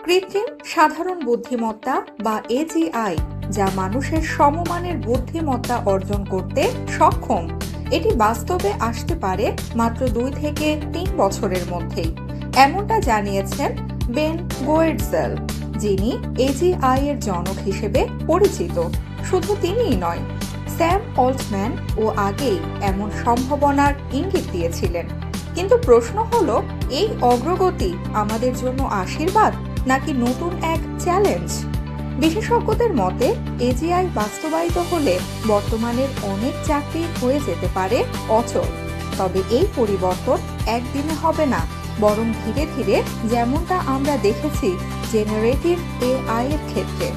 কৃত্রিম সাধারণ বুদ্ধিমত্তা বা এজিআই, যা মানুষের সমমানের বুদ্ধিমত্তা অর্জন করতে সক্ষম, এটি বাস্তবে আসতে পারে মাত্র 2 থেকে 3 বছরের মধ্যেই, এমনটা জানিয়েছেন বেন গোয়েটজেল, যিনি এজিআই এর জনক হিসেবে পরিচিত। শুধু তিনিই নয়, স্যাম অল্টম্যান ও আগেই এমন সম্ভাবনার ইঙ্গিত দিয়েছিলেন। কিন্তু প্রশ্ন হলো, এই অগ্রগতি আমাদের জন্য আশীর্বাদ নাকি নতুন এক চ্যালেঞ্জ? বিশেষজ্ঞদের মতে, এজিআই বাস্তবায়িত হলে বর্তমানের অনেক চাকরি হয়ে যেতে পারে অচল। তবে এই পরিবর্তন একদিনে হবে না, বরং ধীরে ধীরে, যেমনটা আমরা দেখেছি জেনারেটিভ এআই এর ক্ষেত্রে।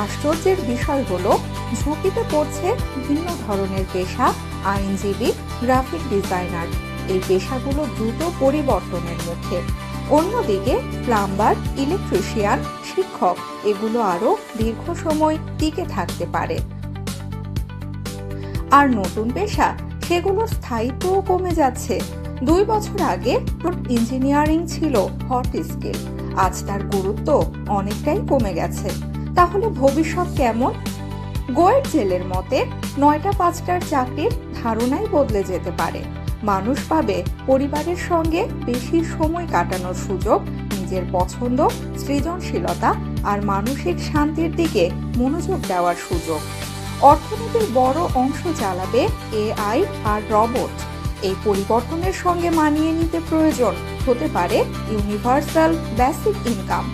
আশ্চর্যের বিষয় হলো, ঝুঁকিতে পড়ছে ভিন্ন ধরনের পেশা, আইনজীবী, গ্রাফিক ডিজাইনার। এই পেশাগুলো দ্রুত পরিবর্তনের মুখে। অন্যদিকে প্লাম্বার, ইলেকট্রিশিয়ান, শিক্ষক এগুলো আরো দীর্ঘ সময় টিকে থাকতে পারে। আর নতুন পেশা, সেগুলো স্থায়িত্বও কমে যাচ্ছে। 2 বছর আগে ইঞ্জিনিয়ারিং ছিল হট স্কিল, আজ তার গুরুত্ব অনেকটাই কমে গেছে। তাহলে ভবিষ্যৎ কেমন? গোয়েটজেলের মতে, 9টা 5টার চাকরির ধারণাই বদলে যেতে পারে। মানুষ পাবে পরিবারের সঙ্গে বেশি সময় কাটানোর সুযোগ, নিজের পছন্দ, সৃজনশীলতা আর মানসিক শান্তির দিকে মনোযোগ দেওয়ার সুযোগ। অর্থনীতির বড় অংশ চালাবে এআই আর রোবট। এই পরিবর্তনের সঙ্গে মানিয়ে নিতে প্রয়োজন হতে পারে ইউনিভার্সাল বেসিক ইনকাম,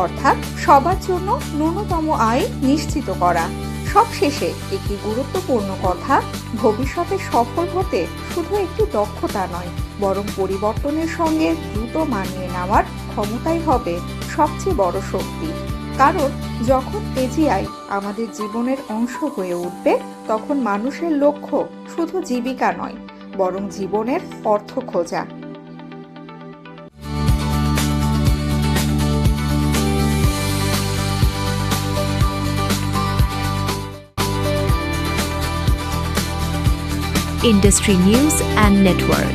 অর্থাৎ সবার জন্য ন্যূনতম আয় নিশ্চিত করা। সবশেষে একটি গুরুত্বপূর্ণ কথা, ভবিষ্যতে সফল হতে শুধু একটি দক্ষতা নয়, বরং পরিবর্তনের সঙ্গে দ্রুত মানিয়ে নেওয়ার ক্ষমতাই হবে সবচেয়ে বড় শক্তি। কারণ যখন এজিআই আমাদের জীবনের অংশ হয়ে উঠবে, তখন মানুষের লক্ষ্য শুধু জীবিকা নয়, বরং জীবনের অর্থ খোঁজা। Industry News and Network.